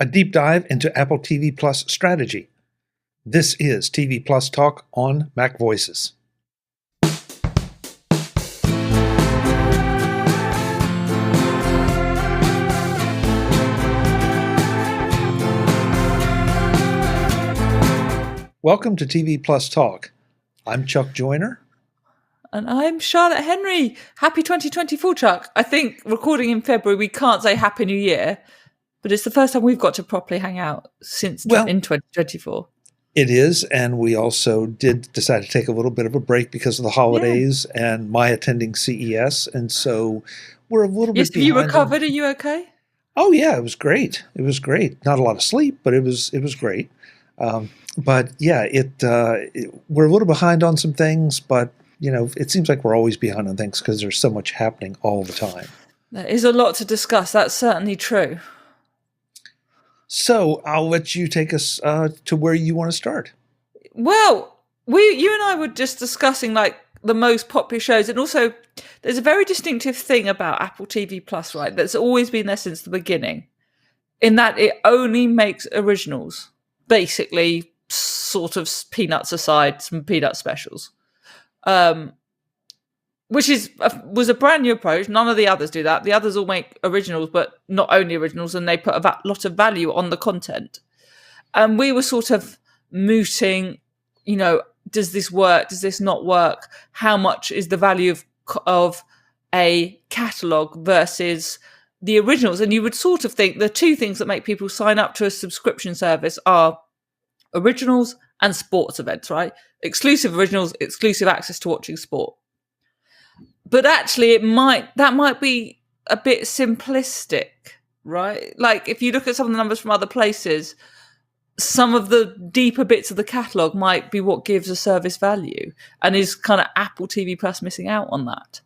a deep dive into Apple TV Plus strategy. This is TV Plus Talk on MacVoices. Welcome to TV Plus Talk. I'm Chuck Joyner. And I'm Charlotte Henry. Happy 2024, Chuck. I think recording in February, we can't say Happy New Year, but it's the first time we've got to properly hang out since in 2024. It is, and we also did decide to take a little bit of a break because of the holidays and my attending CES, and so we're a little bit behind. You recovered? Are you okay? Oh yeah, it was great. It was great. Not a lot of sleep, but it was great. But yeah, we're a little behind on some things, but you know, it seems like we're always behind on things because there's so much happening all the time. There is a lot to discuss. That's certainly true. So I'll let you take us to where you want to start. Well, you and I were just discussing like the most popular shows, and also there's a very distinctive thing about Apple TV Plus, right? That's always been there since the beginning, in that it only makes originals, basically, sort of peanuts aside, some peanut specials. Which was a brand new approach. None of the others do that. The others all make originals, but not only originals, and they put a lot of value on the content. And we were sort of mooting, you know, does this work? Does this not work? How much is the value of a catalogue versus the originals? And you would sort of think the two things that make people sign up to a subscription service are originals and sports events, right? Exclusive originals, exclusive access to watching sport. But actually, that might be a bit simplistic, right? Like if you look at some of the numbers from other places, some of the deeper bits of the catalogue might be what gives a service value, and is kind of Apple TV Plus missing out on that?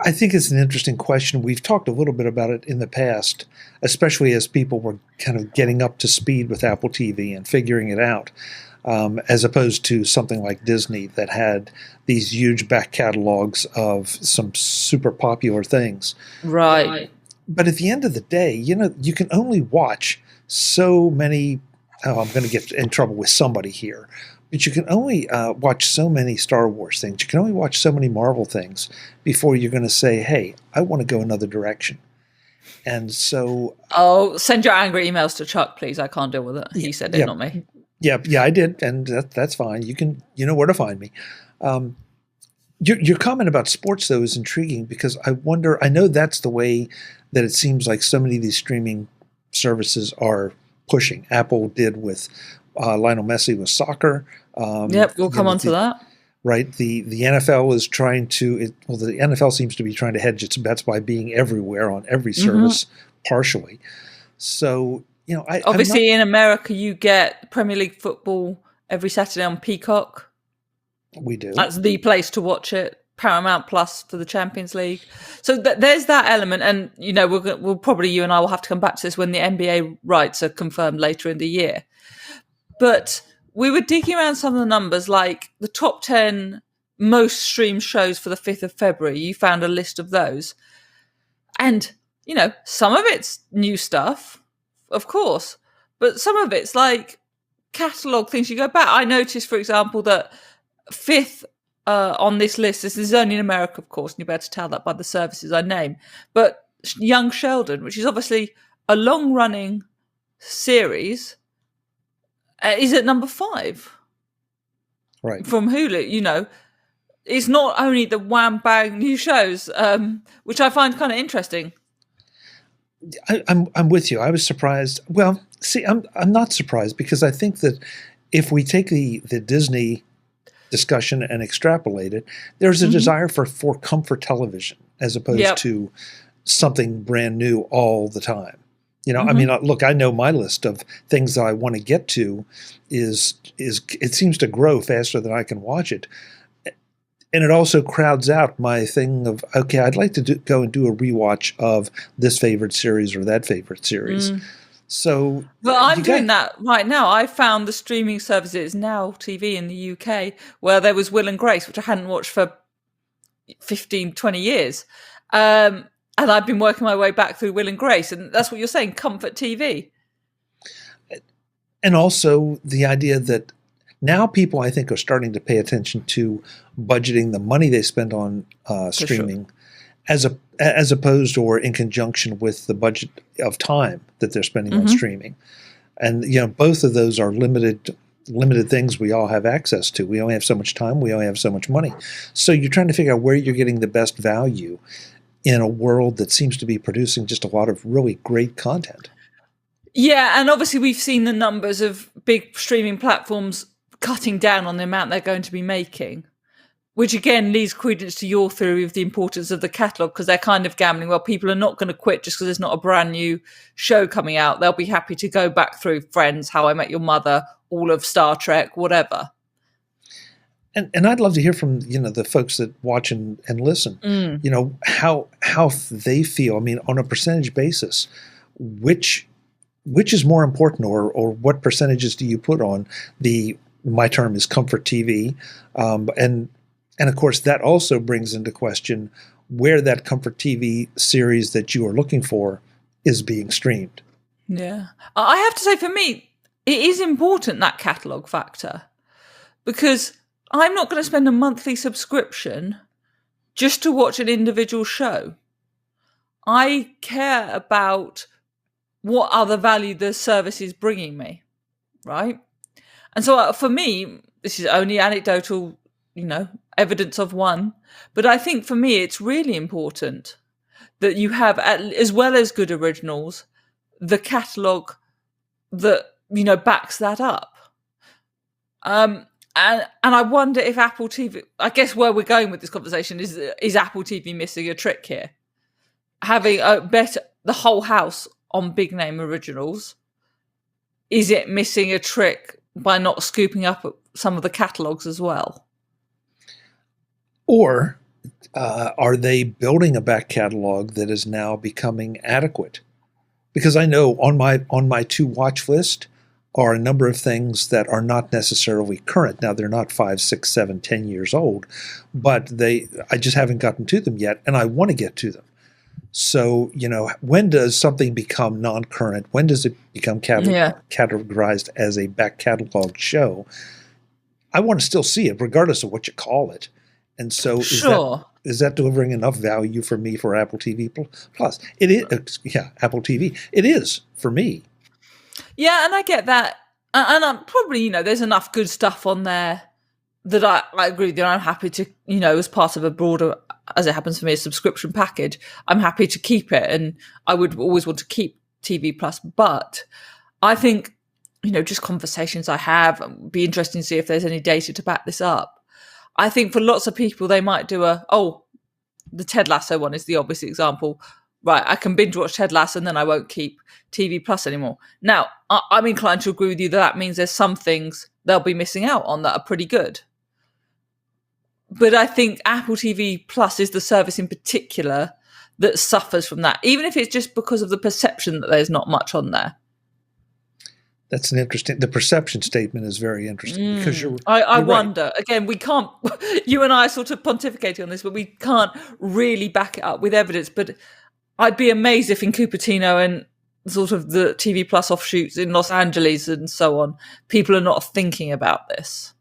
I think it's an interesting question. We've talked a little bit about it in the past, especially as people were kind of getting up to speed with Apple TV and figuring it out. As opposed to something like Disney that had these huge back catalogs of some super popular things. Right. But at the end of the day, you know, you can only watch so many. I'm going to get in trouble with somebody here. But you can only watch so many Star Wars things. You can only watch so many Marvel things before you're going to say, hey, I want to go another direction. And so... Oh, send your angry emails to Chuck, please. I can't deal with it. He said it, not me. Yeah, I did, and that's fine. You know where to find me. Your comment about sports, though, is intriguing because I know that's the way that it seems like so many of these streaming services are pushing. Apple did with Lionel Messi with soccer. We'll come on to that. Right, the NFL is trying to. The NFL seems to be trying to hedge its bets by being everywhere on every service, partially. So. You know, obviously in America you get Premier League football every Saturday on Peacock. We do. That's the place to watch it. Paramount Plus for the Champions League. So there's that element, and you know we'll probably, you and I will have to come back to this when the NBA rights are confirmed later in the year. But we were digging around some of the numbers, like the top 10 most streamed shows for the 5th of February. You found a list of those, and you know some of it's new stuff. Of course, but some of it's like catalogue things you go back. I noticed, for example, that 5th on this list, this is only in America, of course, and you'll be able to tell that by the services I name, but Young Sheldon, which is obviously a long-running series, is at number 5. Right. From Hulu, you know. It's not only the wham-bang new shows, which I find kind of interesting. I'm with you. I was surprised. Well, see, I'm not surprised because I think that if we take the Disney discussion and extrapolate it, there's a desire for comfort television as opposed to something brand new all the time. You know, I mean, look, I know my list of things that I want to get to is it seems to grow faster than I can watch it. And it also crowds out my thing of, okay, I'd like to go and do a rewatch of this favorite series or that favorite series. So, well, I'm doing that right now. I found the streaming services Now TV in the UK where there was Will and Grace, which I hadn't watched for 15, 20 years. And And I've been working my way back through Will and Grace, and that's what you're saying, comfort TV. And also the idea that now people, I think, are starting to pay attention to budgeting the money they spend on streaming, as opposed or in conjunction with the budget of time that they're spending on streaming. And both of those are limited things we all have access to. We only have so much time. We only have so much money. So you're trying to figure out where you're getting the best value in a world that seems to be producing just a lot of really great content. Yeah, and obviously we've seen the numbers of big streaming platforms cutting down on the amount they're going to be making, which again leads credence to your theory of the importance of the catalogue, because they're kind of gambling. Well, people are not going to quit just because there's not a brand new show coming out. They'll be happy to go back through Friends, How I Met Your Mother, all of Star Trek, whatever. And I'd love to hear from the folks that watch and listen. How they feel. I mean, on a percentage basis, which is more important, or what percentages do you put on my term is comfort TV, and of course that also brings into question where that comfort TV series that you are looking for is being streamed. Yeah, I have to say, for me, it is important, that catalogue factor, because I'm not going to spend a monthly subscription just to watch an individual show. I care about what other value the service is bringing me, right? And so for me, this is only anecdotal, evidence of one, but I think for me it's really important that you have, as well as good originals, the catalogue that, backs that up. And I wonder if Apple TV, I guess where we're going with this conversation is Apple TV missing a trick here? Having the whole house on big name originals, is it missing a trick by not scooping up some of the catalogues as well? Or are they building a back catalog that is now becoming adequate? Because I know on my to watch list are a number of things that are not necessarily current. Now, they're not 5, 6, 7, 10 years old, but I just haven't gotten to them yet, and I want to get to them. So, when does something become non-current? When does it become categorized as a back catalog show? I want to still see it, regardless of what you call it. And so is that delivering enough value for me for Apple TV Plus? It is, Apple TV. It is for me. Yeah, and I get that. And I'm probably, there's enough good stuff on there that I agree with you. I'm happy to, as part of a broader, as it happens for me, a subscription package, I'm happy to keep it. And I would always want to keep TV Plus. But I think, just conversations I have, it'd be interesting to see if there's any data to back this up. I think for lots of people, they might do the Ted Lasso one is the obvious example. Right, I can binge watch Ted Lasso and then I won't keep TV Plus anymore. Now, I'm inclined to agree with you that means there's some things they'll be missing out on that are pretty good. But I think Apple TV Plus is the service in particular that suffers from that, even if it's just because of the perception that there's not much on there. That's the perception statement is very interesting because you're wonder, right. Again, we can't, you and I are sort of pontificating on this, but we can't really back it up with evidence. But I'd be amazed if in Cupertino and sort of the TV Plus offshoots in Los Angeles and so on, people are not thinking about this.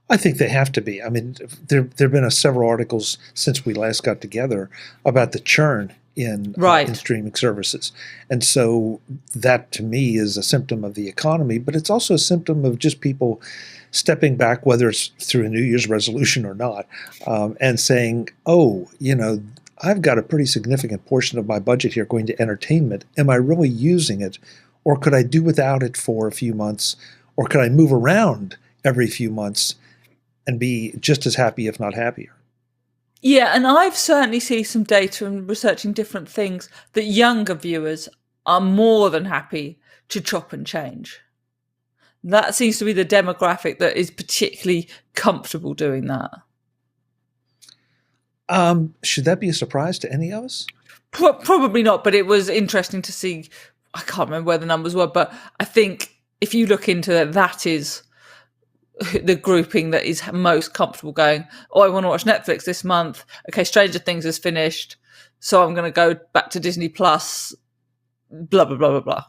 I think they have to be. I mean, there have been several articles since we last got together about the churn in streaming services. And so that to me is a symptom of the economy, but it's also a symptom of just people stepping back, whether it's through a New Year's resolution or not, and saying, I've got a pretty significant portion of my budget here going to entertainment. Am I really using it? Or could I do without it for a few months? Or could I move around every few months and be just as happy, if not happier? Yeah, and I've certainly seen some data and researching different things that younger viewers are more than happy to chop and change. That seems to be the demographic that is particularly comfortable doing that. Should that be a surprise to any of us? Probably not, but it was interesting to see. I can't remember where the numbers were, but I think if you look into it, that is the grouping that is most comfortable going, I want to watch Netflix this month. Okay, Stranger Things is finished. so I'm going to go back to Disney Plus, blah, blah, blah, blah, blah.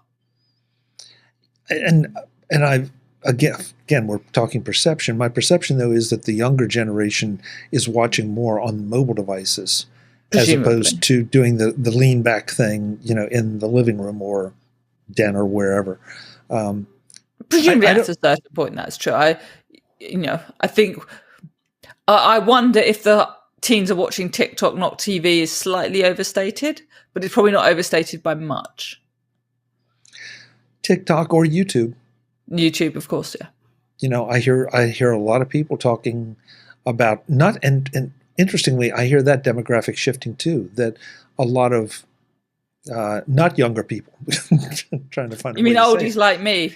And I again, we're talking perception. My perception, though, is that the younger generation is watching more on mobile devices as opposed to doing the lean back thing, in the living room or den or wherever. Presumably, at a certain point, that's true. I think I wonder if the teens are watching TikTok, not TV, is slightly overstated, but it's probably not overstated by much. TikTok or YouTube. YouTube, of course, yeah. I hear a lot of people talking about and interestingly, I hear that demographic shifting too. That a lot of not younger people trying to find. You mean oldies like me?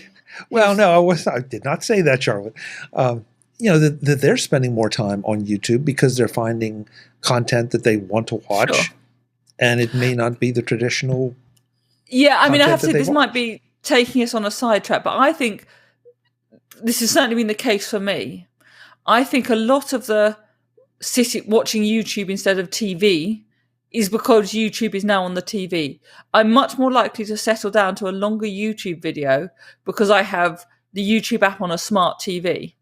Well, no, I did not say that, Charlotte. That they're spending more time on YouTube because they're finding content that they want to watch, sure. And it may not be the traditional. Yeah, I mean, I have to say this might be taking us on a sidetrack, but I think this has certainly been the case for me. I think a lot of the watching YouTube instead of TV is because YouTube is now on the TV. I'm much more likely to settle down to a longer YouTube video because I have the YouTube app on a smart TV.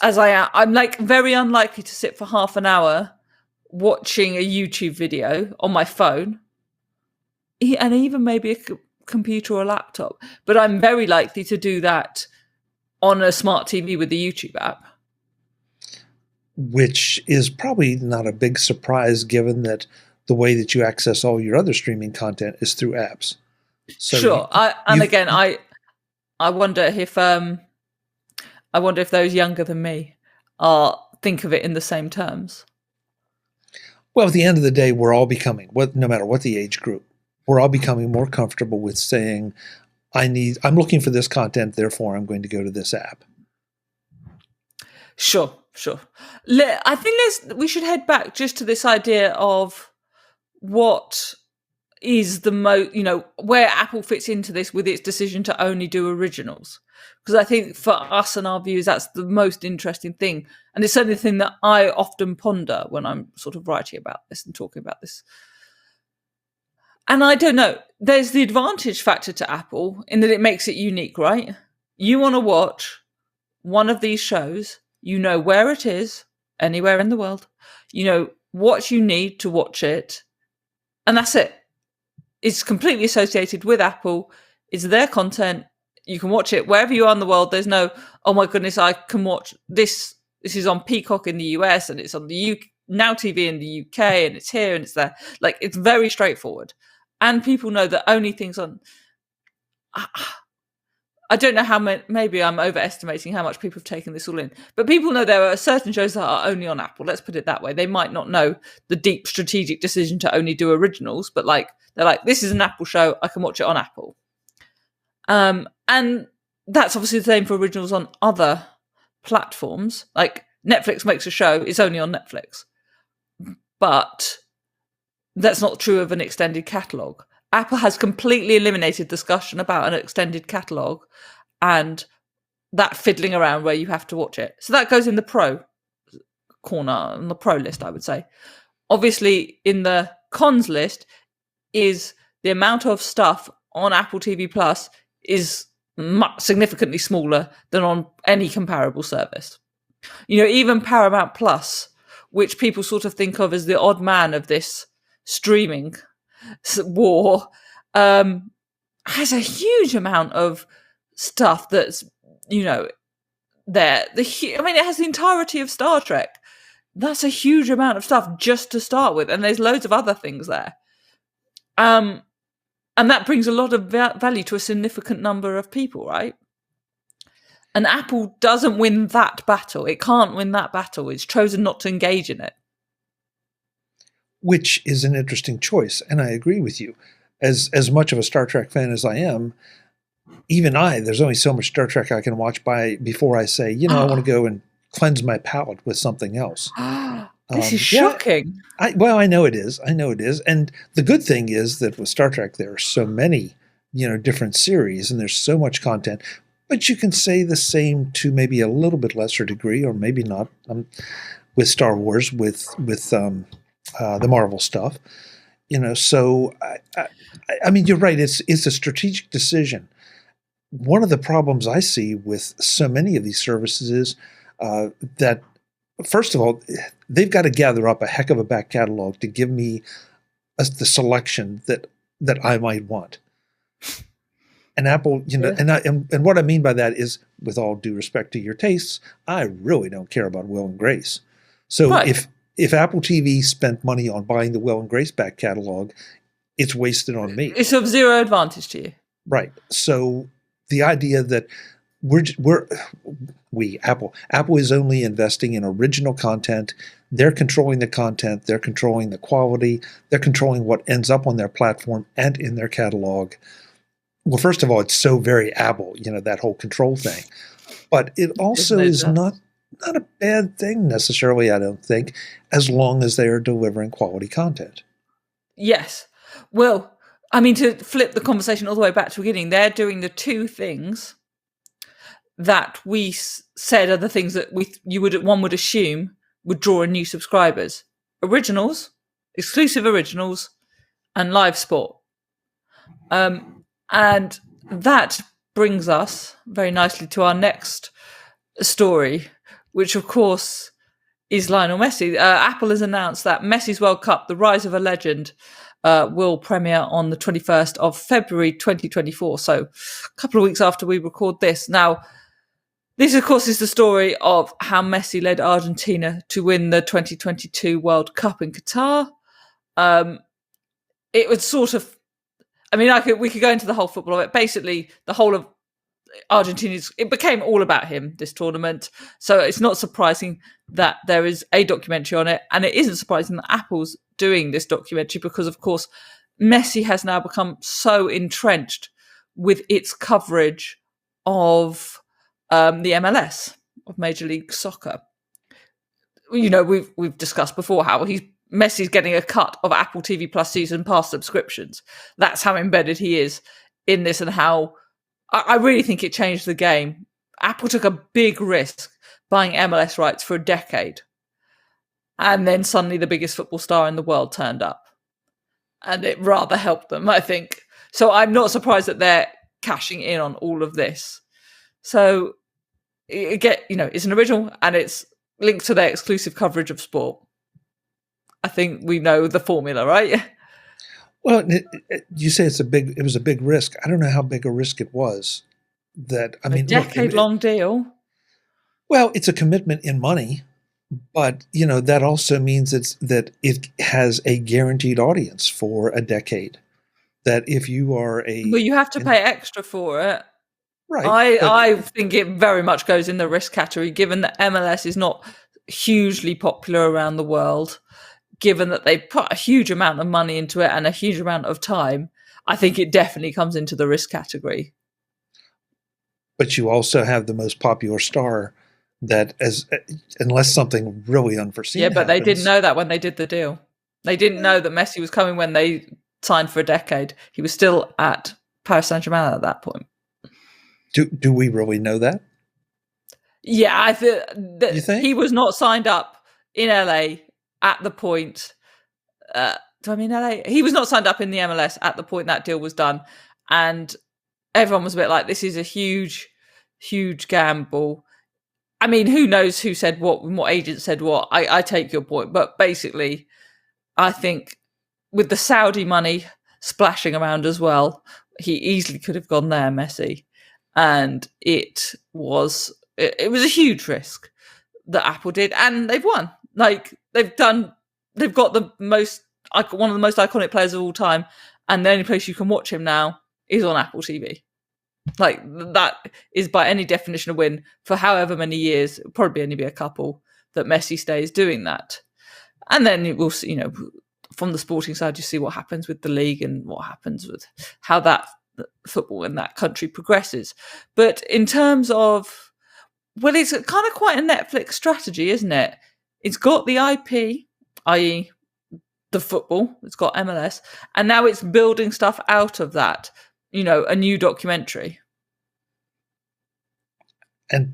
I'm like very unlikely to sit for half an hour watching a YouTube video on my phone, and even maybe a computer or a laptop. But I'm very likely to do that on a smart TV with the YouTube app. Which is probably not a big surprise given that the way that you access all your other streaming content is through apps. So sure. I wonder if those younger than me think of it in the same terms. Well, at the end of the day, we're all becoming, no matter what the age group, we're all becoming more comfortable with saying, I'm looking for this content, therefore I'm going to go to this app. Sure. I think we should head back just to this idea of what is the where Apple fits into this with its decision to only do originals. Because I think for us and our views, that's the most interesting thing. And it's certainly the thing that I often ponder when I'm sort of writing about this and talking about this. And I don't know, there's the advantage factor to Apple in that it makes it unique, right? You want to watch one of these shows, you know where it is, anywhere in the world, you know what you need to watch it, and that's it. It's completely associated with Apple. It's their content. You can watch it wherever you are in the world. There's no, oh my goodness, I can watch this. This is on Peacock in the US and it's on the Now TV in the UK and it's here and it's there. Like, it's very straightforward. And people know that only things on... I don't know how many, maybe I'm overestimating how much people have taken this all in, but people know there are certain shows that are only on Apple. Let's put it that way. They might not know the deep strategic decision to only do originals, but they're like, this is an Apple show. I can watch it on Apple. And that's obviously the same for originals on other platforms. Like Netflix makes a show, it's only on Netflix. But that's not true of an extended catalogue. Apple has completely eliminated discussion about an extended catalogue and that fiddling around where you have to watch it. So that goes in the pro corner, on the pro list, I would say. Obviously, in the cons list is the amount of stuff on Apple TV Plus is significantly smaller than on any comparable service. Even Paramount Plus, which people sort of think of as the odd man of this streaming war, has a huge amount of stuff that's, there. It has the entirety of Star Trek. That's a huge amount of stuff just to start with, and there's loads of other things there. And that brings a lot of value to a significant number of people, right? And Apple doesn't win that battle. It can't win that battle. It's chosen not to engage in it. Which is an interesting choice, and I agree with you. As much of a Star Trek fan as I am, there's only so much Star Trek I can watch before I say, I want to go and cleanse my palate with something else. This is shocking. I know it is. And the good thing is that with Star Trek, there are so many, different series, and there's so much content. But you can say the same to maybe a little bit lesser degree, or maybe not, with Star Wars, with the Marvel stuff. So I mean, you're right. It's a strategic decision. One of the problems I see with so many of these services is that, first of all, they've got to gather up a heck of a back catalog to give me the selection that I might want. And Apple, Yeah. and what I mean by that is, with all due respect to your tastes, I really don't care about Will and Grace. So Right. if Apple TV spent money on buying the Will and Grace back catalog, it's wasted on me. It's of zero advantage to you. Right. So the idea that Apple is only investing in original content. They're controlling the content. They're controlling the quality. They're controlling what ends up on their platform and in their catalog. Well, first of all, it's so very Apple, that whole control thing. But it also is not a bad thing necessarily, I don't think, as long as they are delivering quality content. Yes. Well, I mean, to flip the conversation all the way back to the beginning, they're doing the two things that we said are the things that one would assume would draw in new subscribers: originals, exclusive originals, and live sport. And that brings us very nicely to our next story, which of course is Lionel Messi. Apple has announced that Messi's World Cup, The Rise of a Legend, will premiere on the 21st of February 2024. So a couple of weeks after we record this. Now, this, of course, is the story of how Messi led Argentina to win the 2022 World Cup in Qatar. It was sort of, I mean, we could go into the whole football of it. Basically, the whole of Argentina's, it became all about him, this tournament. So it's not surprising that there is a documentary on it. And it isn't surprising that Apple's doing this documentary because, of course, Messi has now become so entrenched with its coverage of the MLS, of Major League Soccer. We've discussed before how Messi's getting a cut of Apple TV Plus season pass subscriptions. That's how embedded he is in this, and how I really think it changed the game. Apple took a big risk buying MLS rights for a decade, and then suddenly the biggest football star in the world turned up, and it rather helped them, I think. So I'm not surprised that they're cashing in on all of this. So it's an original, and it's linked to their exclusive coverage of sport. I think we know the formula, right? Well, you say it was a big risk. I don't know how big a risk it was. A decade-long deal. Well, it's a commitment in money, but that also means that it has a guaranteed audience for a decade. That if you are you have to pay extra for it. Right. I think it very much goes in the risk category, given that MLS is not hugely popular around the world. Given that they put a huge amount of money into it and a huge amount of time, I think it definitely comes into the risk category. But you also have the most popular star that, unless something really unforeseen but happens, they didn't know that when they did the deal. They didn't know that Messi was coming when they signed for a decade. He was still at Paris Saint-Germain at that point. Do we really know that? Yeah, I think that you think? He was not signed up in LA at the point, do I mean LA? He was not signed up in the MLS at the point that deal was done. And everyone was a bit like, this is a huge, huge gamble. I mean, who knows who said what agent said what. I take your point. But basically, I think with the Saudi money splashing around as well, he easily could have gone there, Messi. And it was a huge risk that Apple did. And they've won. Like, they've got one of the most iconic players of all time, and the only place you can watch him now is on Apple TV. Like, that is by any definition a win for however many years. It'll probably only be a couple that Messi stays doing that. And then it will, from the sporting side, you see what happens with the league and what happens with how that football in that country progresses. But in terms of, well, it's kind of quite a Netflix strategy, isn't it? It's got the IP, i.e. the football, it's got MLS, and now it's building stuff out of that, a new documentary. And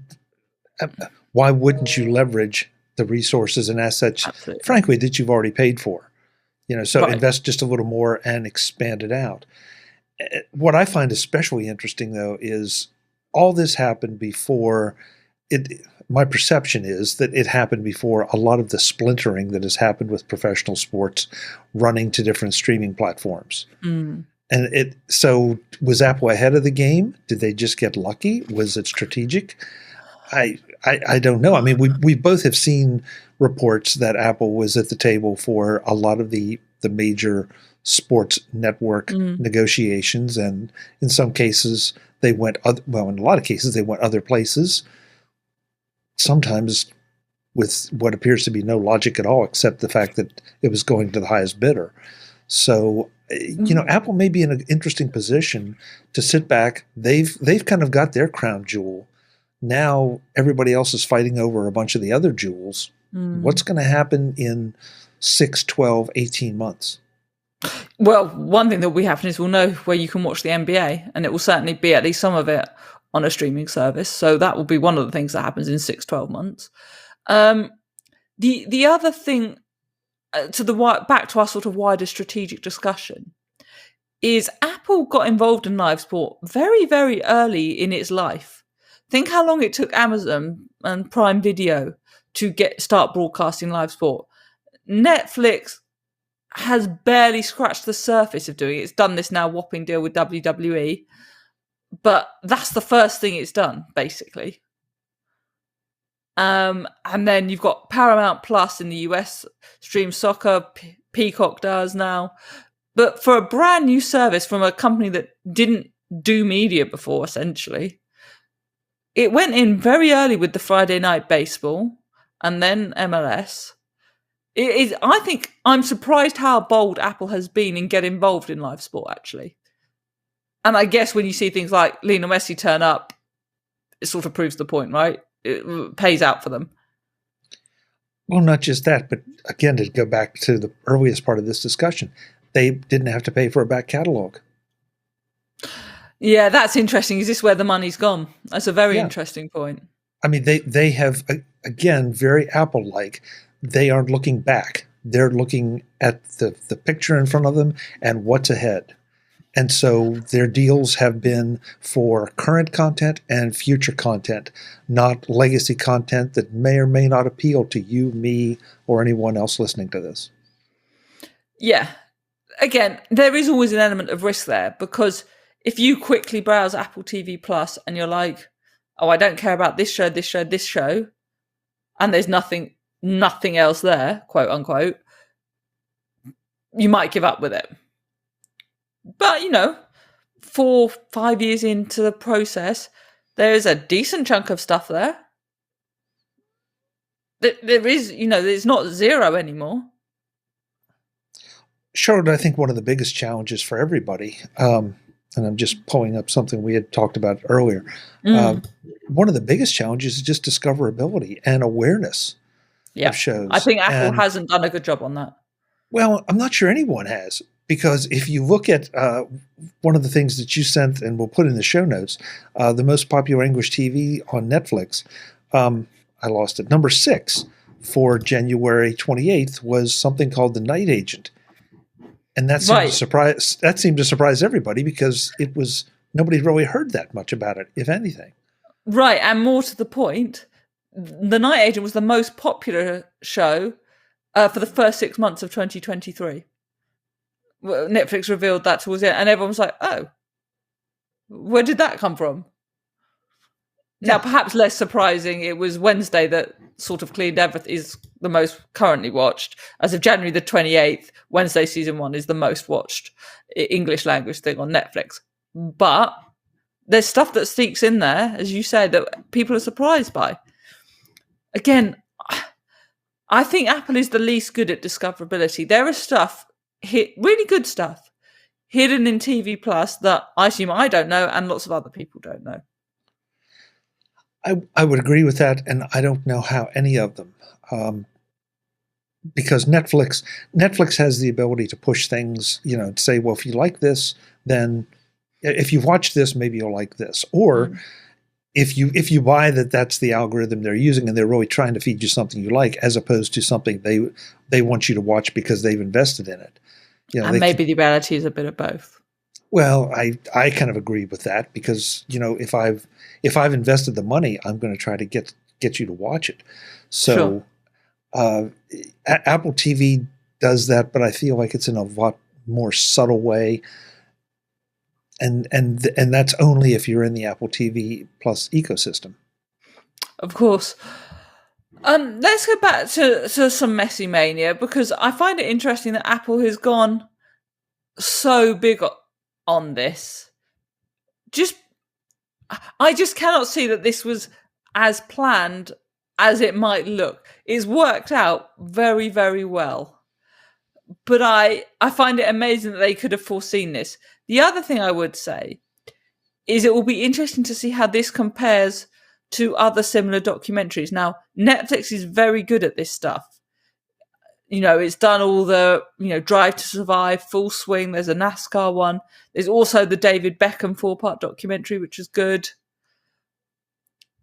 why wouldn't you leverage the resources and assets, Absolutely. frankly, that you've already paid for? So Right. invest just a little more and expand it out. What I find especially interesting, though, is all this happened before it. My perception is that it happened before a lot of the splintering that has happened with professional sports running to different streaming platforms. Mm. And so was Apple ahead of the game? Did they just get lucky? Was it strategic? I don't know. I mean, we both have seen reports that Apple was at the table for a lot of the major sports network negotiations, and in some cases they went in a lot of cases they went other places. Sometimes with what appears to be no logic at all, except the fact that it was going to the highest bidder. So, Apple may be in an interesting position to sit back. They've kind of got their crown jewel. Now everybody else is fighting over a bunch of the other jewels. What's going to happen in 6, 12, 18 months? Well, one thing that will happen is we'll know where you can watch the NBA, and it will certainly be at least some of it on a streaming service. So that will be one of the things that happens in 6, 12 months. The other thing, back to our sort of wider strategic discussion, is Apple got involved in live sport very, very early in its life. Think how long it took Amazon and Prime Video to start broadcasting live sport. Netflix has barely scratched the surface of doing it. It's done this now whopping deal with WWE, but that's the first thing it's done, basically. And then you've got Paramount Plus in the US, streams soccer, Peacock does now. But for a brand new service from a company that didn't do media before, essentially, it went in very early with the Friday Night Baseball and then MLS. I think I'm surprised how bold Apple has been in getting involved in live sport, actually. And I guess when you see things like Lionel Messi turn up, it sort of proves the point, right? It pays out for them. Well, not just that, but again, to go back to the earliest part of this discussion, they didn't have to pay for a back catalog. Yeah, that's interesting. Is this where the money's gone? That's a very interesting point. I mean, they have, again, very Apple-like. They aren't looking back. They're looking at the picture in front of them and what's ahead. And so their deals have been for current content and future content, not legacy content that may or may not appeal to you, me, or anyone else listening to this. Yeah. Again, there is always an element of risk there, because if you quickly browse Apple TV Plus and you're like, oh, I don't care about this show, this show, this show, and there's nothing else there, quote unquote, you might give up with it. But, 4-5 years into the process, there is a decent chunk of stuff there. There is, it's not zero anymore. Sure, I think one of the biggest challenges for everybody, and I'm just pulling up something we had talked about earlier, one of the biggest challenges is just discoverability and awareness of shows. I think Apple hasn't done a good job on that. Well, I'm not sure anyone has, because if you look at one of the things that you sent, and we'll put in the show notes, the most popular English TV on Netflix, I lost it. Number 6 for January 28th was something called The Night Agent. And that seemed to surprise everybody, because nobody really heard that much about it, if anything. Right, and more to the point, The Night Agent was the most popular show for the first 6 months of 2023. Netflix revealed that towards it, and everyone was like, oh, where did that come from? Now, perhaps less surprising, it was Wednesday that sort of cleaned everything, is the most currently watched. As of January the 28th, Wednesday season 1 is the most watched English language thing on Netflix. But there's stuff that sneaks in there, as you said, that people are surprised by. Again, I think Apple is the least good at discoverability. There is stuff, really good stuff, hidden in TV Plus that I assume I don't know and lots of other people don't know. I would agree with that, and I don't know how any of them, because Netflix has the ability to push things, to say, well, if you like this, then if you watch this, maybe you'll like this. Or if you buy that that's the algorithm they're using and they're really trying to feed you something you like, as opposed to something they want you to watch because they've invested in it. And maybe the reality is a bit of both. Well, I kind of agree with that because, if I've invested the money, I'm going to try to get you to watch it. So Apple TV does that, but I feel like it's in a lot more subtle way. And that's only if you're in the Apple TV Plus ecosystem. Of course. Let's go back to some Messi mania, because I find it interesting that Apple has gone so big on this. I just cannot see that this was as planned as it might look. It's worked out very, very well. But I find it amazing that they could have foreseen this. The other thing I would say is it will be interesting to see how this compares to other similar documentaries. Now, Netflix is very good at this stuff. It's done all the, Drive to Survive, Full Swing. There's a NASCAR one. There's also the David Beckham 4-part documentary, which is good.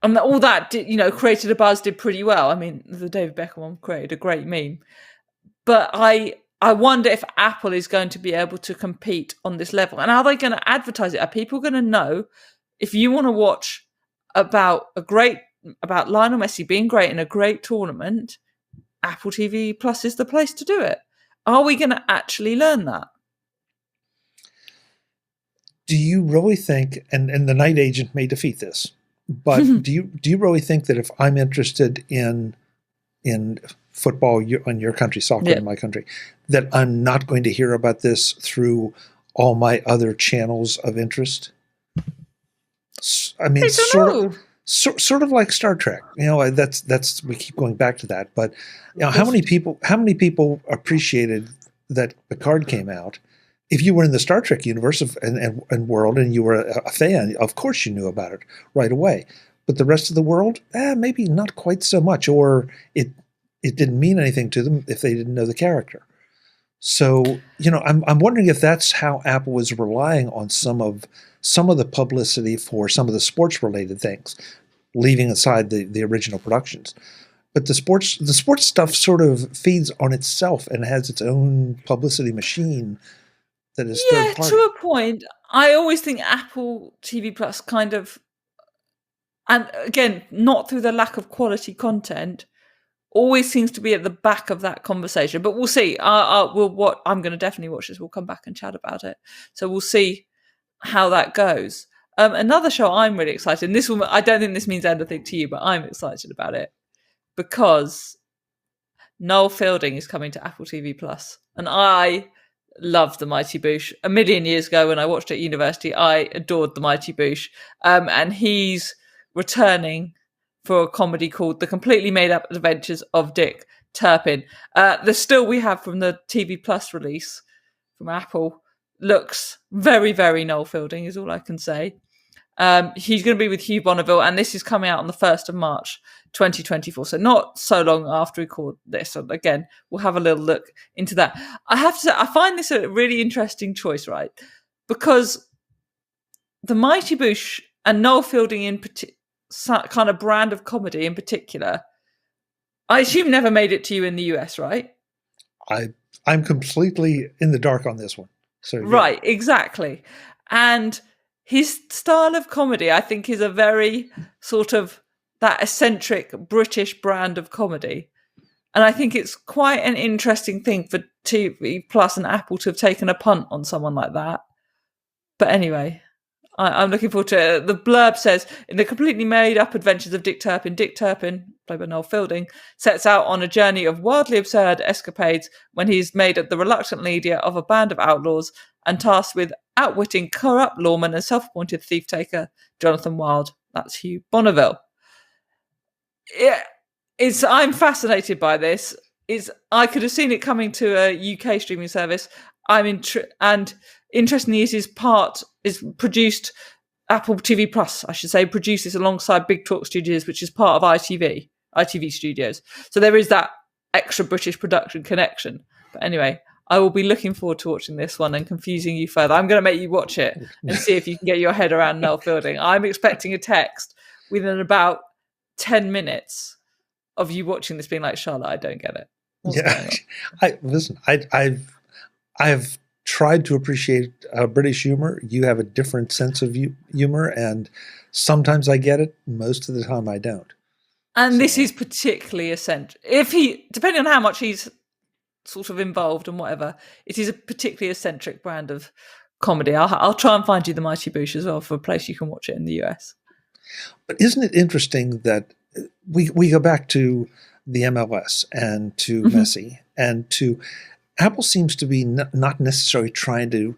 And all that, created a buzz, did pretty well. I mean, the David Beckham one created a great meme. But I wonder if Apple is going to be able to compete on this level. And are they going to advertise it? Are people going to know, if you want to watch about Lionel Messi being great in a great tournament, Apple TV Plus is the place to do it? Are we going to actually learn that? Do you really think, and the night agent may defeat this, but do you really think that if I'm interested in football on your country, soccer in my country, that I'm not going to hear about this through all my other channels of interest? I mean, sort of like Star Trek. That's we keep going back to that. But how many people appreciated that Picard came out? If you were in the Star Trek universe and world and you were a fan, of course you knew about it right away. But the rest of the world, maybe not quite so much, or it didn't mean anything to them if they didn't know the character. So, I'm wondering if that's how Apple was relying on some of the publicity for some of the sports related things, leaving aside the original productions. But the sports stuff sort of feeds on itself and has its own publicity machine that is third party. To a point. I always think Apple TV Plus kind of, and again, not through the lack of quality content, always seems to be at the back of that conversation. But we'll see. I'm going to definitely watch this. We'll come back and chat about it. So we'll see how that goes. Another show I'm really excited, and I don't think this means anything to you, but I'm excited about it because Noel Fielding is coming to Apple TV Plus, and I love The Mighty Boosh. A million years ago when I watched at university, I adored The Mighty Boosh, and he's returning for a comedy called The Completely Made Up Adventures of Dick Turpin. The still we have from the TV Plus release from Apple looks very, very Noel Fielding, is all I can say. He's going to be with Hugh Bonneville, and this is coming out on the 1st of March 2024, so not so long after we record this. So again, we'll have a little look into that. I have to say, I find this a really interesting choice, right? Because The Mighty Boosh and Noel Fielding in kind of brand of comedy in particular, I assume never made it to you in the US, right? I'm completely in the dark on this one. So right, exactly. And his style of comedy, I think, is a very sort of that eccentric British brand of comedy. And I think it's quite an interesting thing for TV Plus and Apple to have taken a punt on someone like that. But anyway, I'm looking forward to it. The blurb says, in the completely made up adventures of Dick Turpin, played by Noel Fielding, sets out on a journey of wildly absurd escapades when he's made the reluctant leader of a band of outlaws and tasked with outwitting corrupt lawman and self-appointed thief-taker Jonathan Wild. That's Hugh Bonneville. Yeah, I'm fascinated by this. I could have seen it coming to a UK streaming service. And interestingly, is produced, Apple TV Plus, I should say, produces alongside Big Talk Studios, which is part of ITV Studios. So there is that extra British production connection. But anyway, I will be looking forward to watching this one and confusing you further. I'm going to make you watch it and see if you can get your head around Noel Fielding. I'm expecting a text within about 10 minutes of you watching this being like, Charlotte, I don't get it. What's going on? Listen, I've tried to appreciate British humor. You have a different sense of humor, and sometimes I get it. Most of the time, I don't. And this is particularly eccentric. Depending on how much he's sort of involved and whatever, it is a particularly eccentric brand of comedy. I'll try and find you the Mighty Boosh as well for a place you can watch it in the US. But isn't it interesting that we go back to the MLS and to Messi and to Apple seems to be not necessarily trying to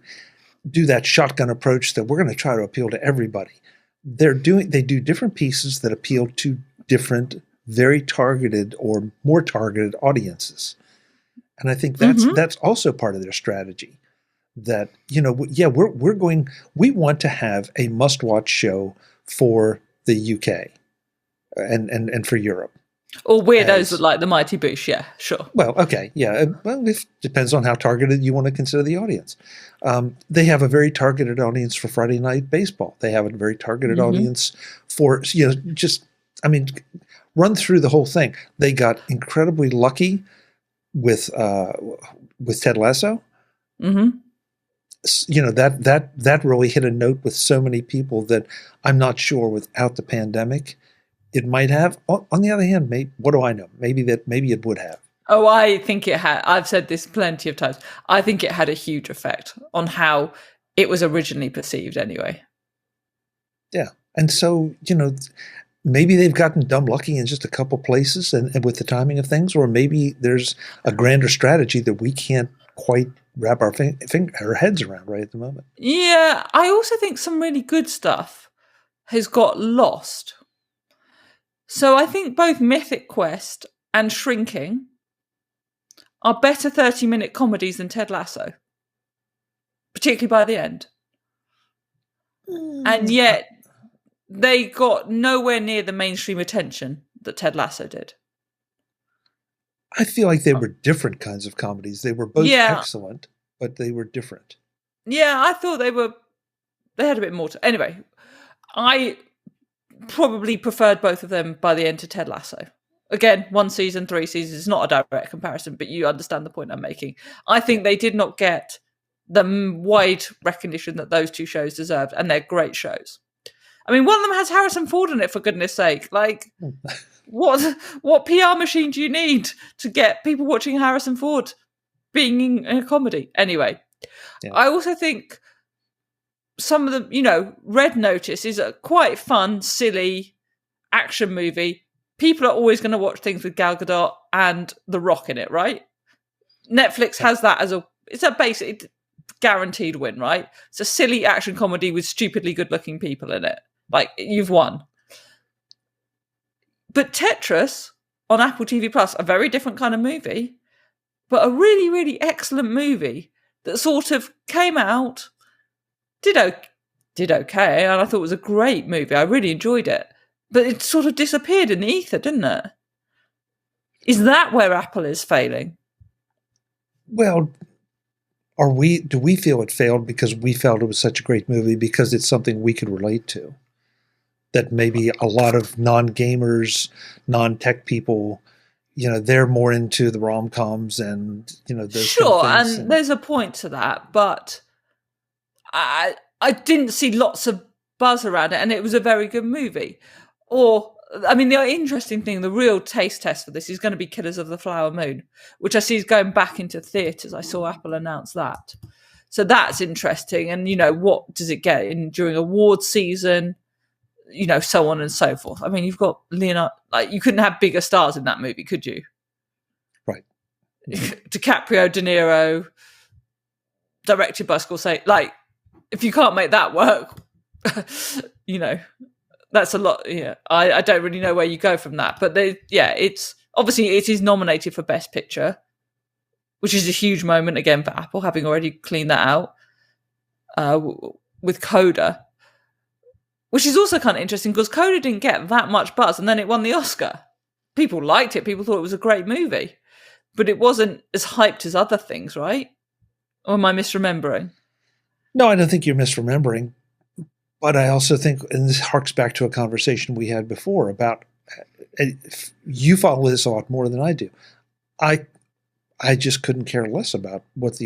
do that shotgun approach that we're going to try to appeal to everybody. They do different pieces that appeal to different, very targeted or more targeted audiences. And I think that's also part of their strategy. That, we want to have a must-watch show for the UK and for Europe. Or weirdos that like the Mighty Boosh, yeah, sure. Well, okay, yeah. Well, it depends on how targeted you want to consider the audience. They have a very targeted audience for Friday Night Baseball. They have a very targeted audience for, run through the whole thing. They got incredibly lucky with Ted Lasso. Mm-hmm. That really hit a note with so many people that I'm not sure without the pandemic it might have. On the other hand, what do I know? Maybe it would have. Oh, I think it had. I've said this plenty of times. I think it had a huge effect on how it was originally perceived anyway. Yeah. And so, maybe they've gotten dumb lucky in just a couple places and with the timing of things, or maybe there's a grander strategy that we can't quite wrap our heads around right at the moment. Yeah. I also think some really good stuff has got lost. So I think both Mythic Quest and Shrinking are better 30-minute comedies than Ted Lasso, particularly by the end. And yet they got nowhere near the mainstream attention that Ted Lasso did. I feel like they were different kinds of comedies. They were both excellent, but they were different. Yeah, I thought they had a bit more anyway, I probably preferred both of them by the end to Ted Lasso. Again, 1 season, 3 seasons is not a direct comparison, but you understand the point I'm making. I think they did not get the wide recognition that those two shows deserved, and they're great shows. I mean, one of them has Harrison Ford in it, for goodness sake. Like, what PR machine do you need to get people watching Harrison Ford being in a comedy? Anyway, I also think some of the, Red Notice is a quite fun, silly action movie. People are always going to watch things with Gal Gadot and The Rock in it, right? Netflix has that it's a basic guaranteed win, right? It's a silly action comedy with stupidly good-looking people in it. Like, you've won. But Tetris on Apple TV+, a very different kind of movie, but a really, really excellent movie that sort of came out, did okay, and I thought it was a great movie. I really enjoyed it. But it sort of disappeared in the ether, didn't it? Is that where Apple is failing? Well, do we feel it failed because we felt it was such a great movie because it's something we could relate to? That maybe a lot of non-gamers, non-tech people, they're more into the rom-coms and, those sure, kind of things. And there's a point to that, but I didn't see lots of buzz around it, and it was a very good movie. The interesting thing, the real taste test for this is going to be Killers of the Flower Moon, which I see is going back into theatres. I saw Apple announce that. So that's interesting. And, what does it get during awards season? So on and so forth. I mean, you've got Leonardo, you couldn't have bigger stars in that movie, could you? Right. DiCaprio, De Niro, directed by Scorsese. If you can't make that work, that's a lot. Yeah, I don't really know where you go from that. But it's obviously it is nominated for Best Picture, which is a huge moment again for Apple, having already cleaned that out with Coda. Which is also kind of interesting because Coda didn't get that much buzz and then it won the Oscar. People liked it. People thought it was a great movie. But it wasn't as hyped as other things, right? Or am I misremembering? No, I don't think you're misremembering. But I also think, and this harks back to a conversation we had before about, you follow this a lot more than I do. I just couldn't care less about what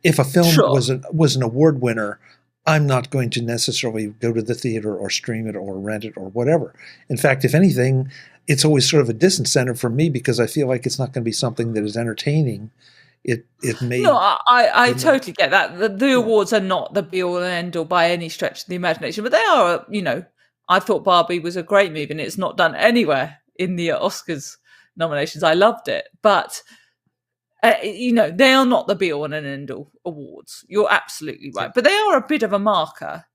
if a film Sure. was an award winner. I'm not going to necessarily go to the theater or stream it or rent it or whatever. In fact, if anything, it's always sort of a disincentive for me because I feel like it's not going to be something that is entertaining. It may. No, I totally get that. The awards are not the be all and end all by any stretch of the imagination, but they are, I thought Barbie was a great movie and it's not done anywhere in the Oscars nominations. I loved it. But, they are not the be all and end all awards. You're absolutely right. But they are a bit of a marker.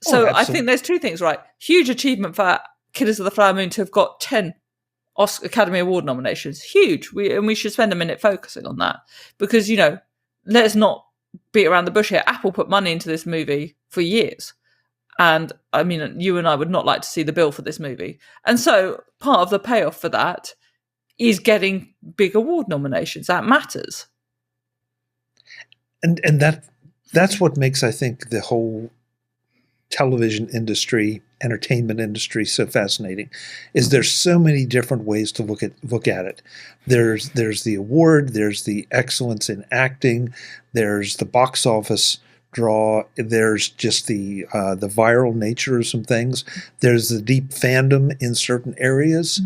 So I think there's two things, right? Huge achievement for Killers of the Flower Moon to have got 10 Oscar Academy Award nominations. Huge. We should spend a minute focusing on that because, let's not beat around the bush here. Apple put money into this movie for years. And I mean, you and I would not like to see the bill for this movie. And so part of the payoff for that is getting big award nominations. That matters. And that's what makes, I think, the whole television industry, entertainment industry so fascinating, is there's so many different ways to look at it. There's the award, there's the excellence in acting, there's the box office draw, there's just the viral nature of some things, there's the deep fandom in certain areas.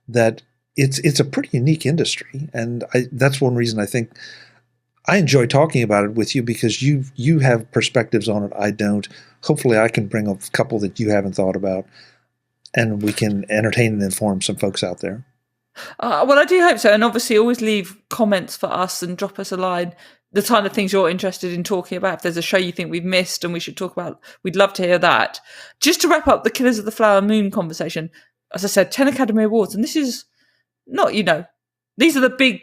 That it's a pretty unique industry, and that's one reason I think I enjoy talking about it with you, because you have perspectives on it I don't. Hopefully I can bring a couple that you haven't thought about, and we can entertain and inform some folks out there. Well, I do hope so. And obviously always leave comments for us and drop us a line, the kind of things you're interested in talking about. If there's a show you think we've missed and we should talk about, we'd love to hear that. Just to wrap up the Killers of the Flower Moon conversation, as I said, 10 Academy Awards. And this is not, these are the big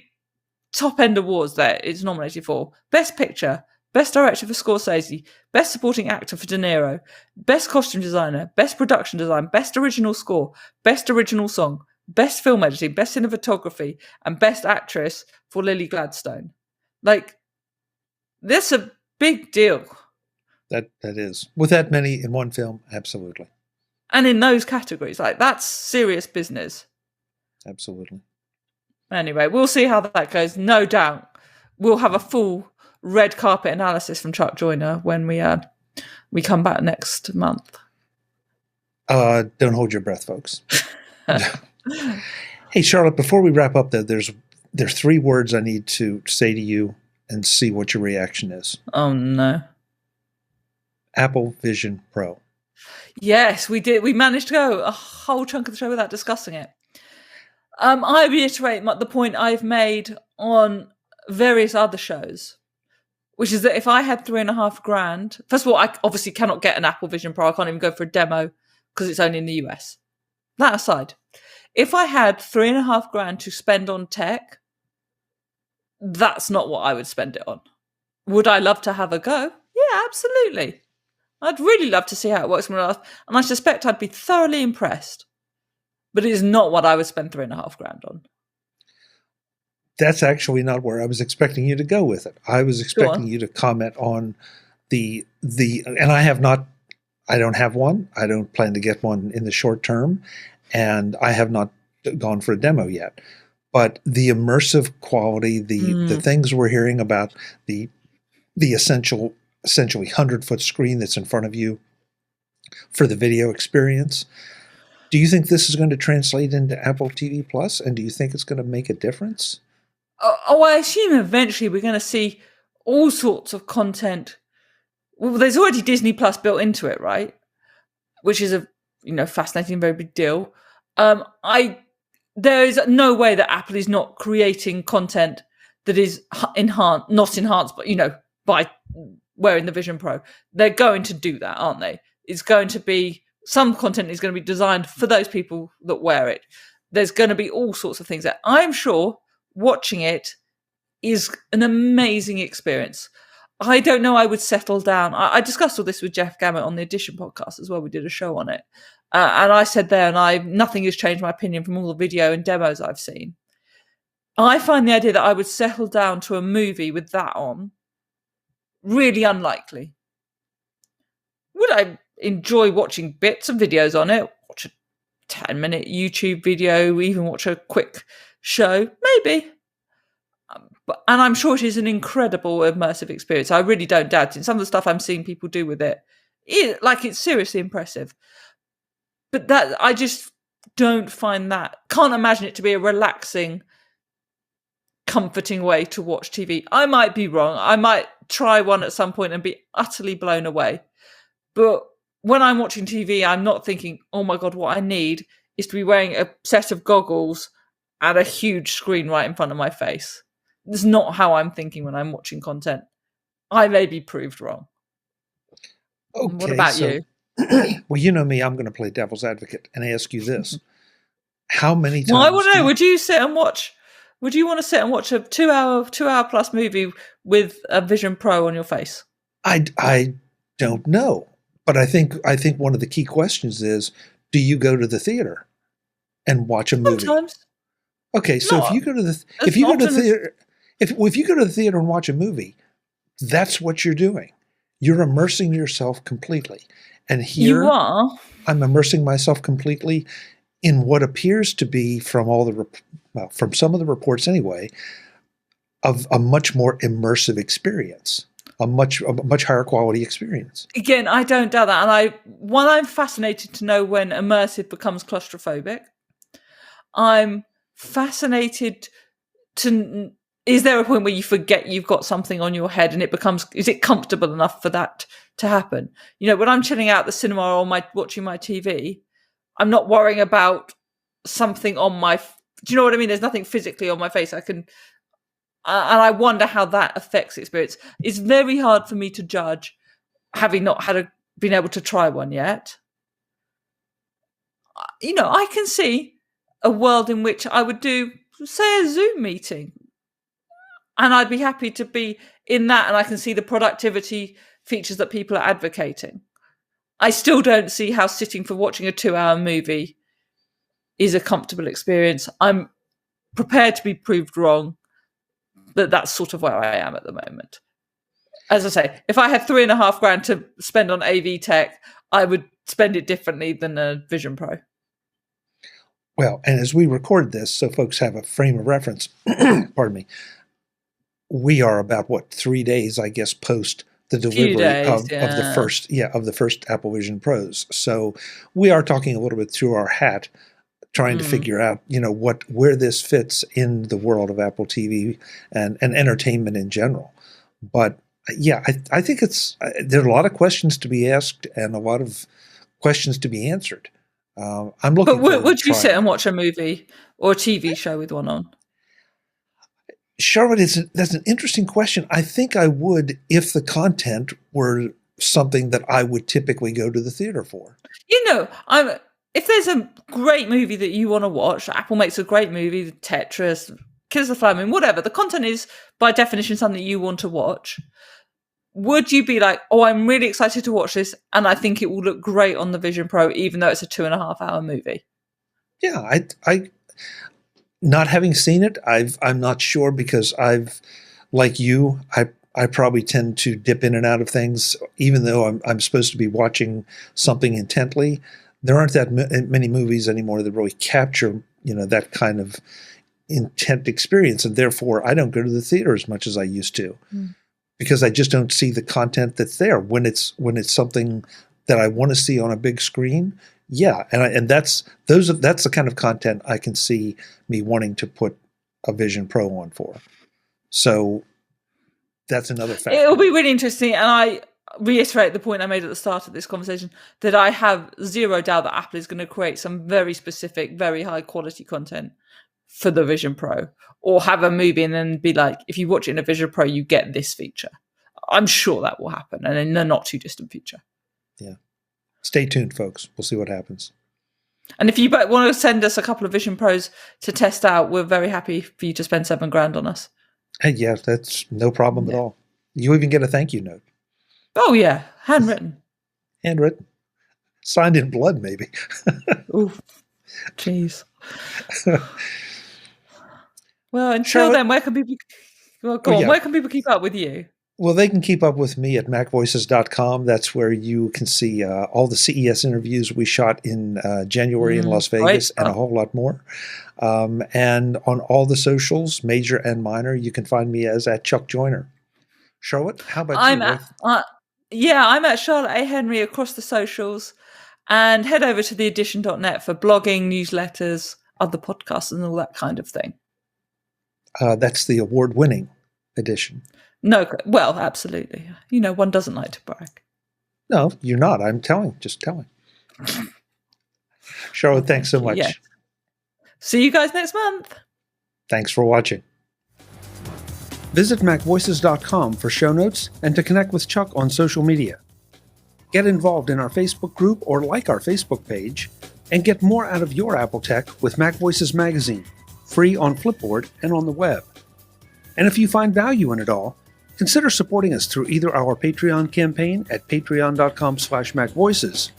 top-end awards that it's nominated for. Best Picture, Best Director for Scorsese, Best Supporting Actor for De Niro, Best Costume Designer, Best Production Design, Best Original Score, Best Original Song, Best Film Editing, Best Cinematography, and Best Actress for Lily Gladstone. That's a big deal. That is. With that many in one film, absolutely. And in those categories, that's serious business. Absolutely. Anyway, we'll see how that goes. No doubt we'll have a full red carpet analysis from Chuck Joyner when we come back next month. Don't hold your breath, folks. Hey, Charlotte, before we wrap up, there's 3 words I need to say to you and see what your reaction is. Oh, no. Apple Vision Pro. Yes, we did. We managed to go a whole chunk of the show without discussing it. I reiterate the point I've made on various other shows, which is that if I had $3,500, first of all, I obviously cannot get an Apple Vision Pro. I can't even go for a demo because it's only in the US. That aside, if I had $3,500 to spend on tech, that's not what I would spend it on. Would I love to have a go? Yeah, absolutely. I'd really love to see how it works in my life, and I suspect I'd be thoroughly impressed. But it is not what I would spend $3,500 on. That's actually not where I was expecting you to go with it. I was expecting you to comment on the and I don't have one. I don't plan to get one in the short term, and I have not gone for a demo yet. But the immersive quality, the things we're hearing about, the essentially 100-foot screen that's in front of you for the video experience. Do you think this is going to translate into Apple TV Plus, and do you think it's going to make a difference? Oh, I assume eventually we're going to see all sorts of content. Well, there's already Disney Plus built into it, right? Which is a fascinating, very big deal. There is no way that Apple is not creating content that is not enhanced, but by wearing the Vision Pro. They're going to do that, aren't they? It's going to be. Some content is going to be designed for those people that wear it. There's going to be all sorts of things that I'm sure watching it is an amazing experience. I don't know I would settle down. I discussed all this with Jeff Gammett on the Edition podcast as well. We did a show on it. And I said there, and nothing has changed my opinion from all the video and demos I've seen. I find the idea that I would settle down to a movie with that on really unlikely. Would Would I enjoy watching bits of videos on it? Watch a 10-minute YouTube video, even watch a quick show? Maybe. And I'm sure it is an incredible immersive experience. I really don't doubt it. Some of the stuff I'm seeing people do with it, it's seriously impressive. But that, I just don't find that. Can't imagine it to be a relaxing, comforting way to watch TV. I might be wrong. I might try one at some point and be utterly blown away. But when I'm watching TV, I'm not thinking, oh my God, what I need is to be wearing a set of goggles and a huge screen right in front of my face. That's not how I'm thinking when I'm watching content. I may be proved wrong. Okay, what about you? Well, you know me, I'm going to play devil's advocate and ask you this. How many times? Well, I want to know, would you want to sit and watch a 2-hour plus movie with a Vision Pro on your face? I don't know. But I think one of the key questions is, do you go to the theater and watch a movie? Sometimes. Okay, so if you go to the theater and watch a movie, that's what you're doing. You're immersing yourself completely. And here you are. I'm immersing myself completely in what appears to be, from some of the reports anyway, of a much more immersive experience, a much higher quality experience. Again, I don't doubt that. And I'm fascinated to know when immersive becomes claustrophobic. I'm fascinated to, is there a point where you forget you've got something on your head and is it comfortable enough for that to happen? When I'm chilling out at the cinema or watching my TV, I'm not worrying about something on my, do you know what I mean? There's nothing physically on my face. And I wonder how that affects the experience. It's very hard for me to judge, having not been able to try one yet. I can see a world in which I would do, say, a Zoom meeting. And I'd be happy to be in that, and I can see the productivity features that people are advocating. I still don't see how sitting for watching a 2-hour movie is a comfortable experience. I'm prepared to be proved wrong, but that's sort of where I am at the moment. As I say, if I had $3,500 to spend on AV tech, I would spend it differently than a Vision Pro. Well, and as we record this, so folks have a frame of reference, pardon me, we are about 3 days, I guess, post the delivery of the first Apple Vision Pros. So we are talking a little bit through our hat, trying to figure out, where this fits in the world of Apple TV and entertainment in general. But yeah, I think there are a lot of questions to be asked and a lot of questions to be answered. I'm looking. But would you sit and watch a movie or a TV show with one on? Charlotte, that's an interesting question. I think I would if the content were something that I would typically go to the theater for. If there's a great movie that you want to watch, Apple makes a great movie, Tetris, Killers of the Flower Moon, whatever, the content is by definition something you want to watch. Would you be like, oh, I'm really excited to watch this and I think it will look great on the Vision Pro, even though it's a 2.5-hour movie? Yeah, I not having seen it, I'm not sure, because like you, I probably tend to dip in and out of things, even though I'm supposed to be watching something intently. There aren't that many movies anymore that really capture, that kind of intent experience, and therefore I don't go to the theater as much as I used to, because I just don't see the content that's there. When it's something that I want to see on a big screen, yeah, and that's the kind of content I can see me wanting to put a Vision Pro on for. So that's another factor. It'll be really interesting, and I reiterate the point I made at the start of this conversation, that I have zero doubt that Apple is going to create some very specific, very high quality content for the Vision Pro, or have a movie and then be like, if you watch it in a Vision Pro, you get this feature. I'm sure that will happen, and in the not too distant future. Yeah. Stay tuned, folks. We'll see what happens. And if you want to send us a couple of Vision Pros to test out, we're very happy for you to spend $7,000 on us. Hey, yeah, that's no problem at all. You even get a thank you note. Oh, yeah. Handwritten. Handwritten. Signed in blood, maybe. Ooh, jeez. Well, until then, where can people... Well, go on. Yeah. Where can people keep up with you? Well, they can keep up with me at MacVoices.com. That's where you can see all the CES interviews we shot in January in Las Vegas and a whole lot more. And on all the socials, major and minor, you can find me as at Chuck Joyner. Charlotte, how about you? I'm at Charlotte A. Henry across the socials. And head over to theedition.net for blogging, newsletters, other podcasts, and all that kind of thing. That's the award-winning edition. No, well, absolutely. One doesn't like to brag. No, you're not. I'm just telling. Charlotte, thanks so much. Yeah. See you guys next month. Thanks for watching. Visit MacVoices.com for show notes and to connect with Chuck on social media. Get involved in our Facebook group or like our Facebook page, and get more out of your Apple tech with MacVoices Magazine, free on Flipboard and on the web. And if you find value in it all, consider supporting us through either our Patreon campaign at patreon.com/MacVoices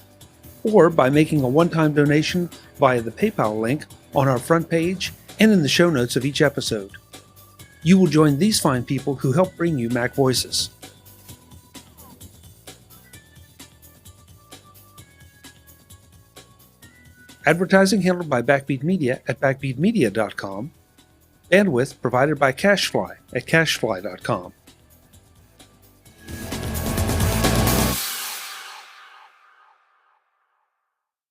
or by making a one-time donation via the PayPal link on our front page and in the show notes of each episode. You will join these fine people who help bring you Mac Voices. Advertising handled by Backbeat Media at backbeatmedia.com. Bandwidth provided by CashFly at cashfly.com.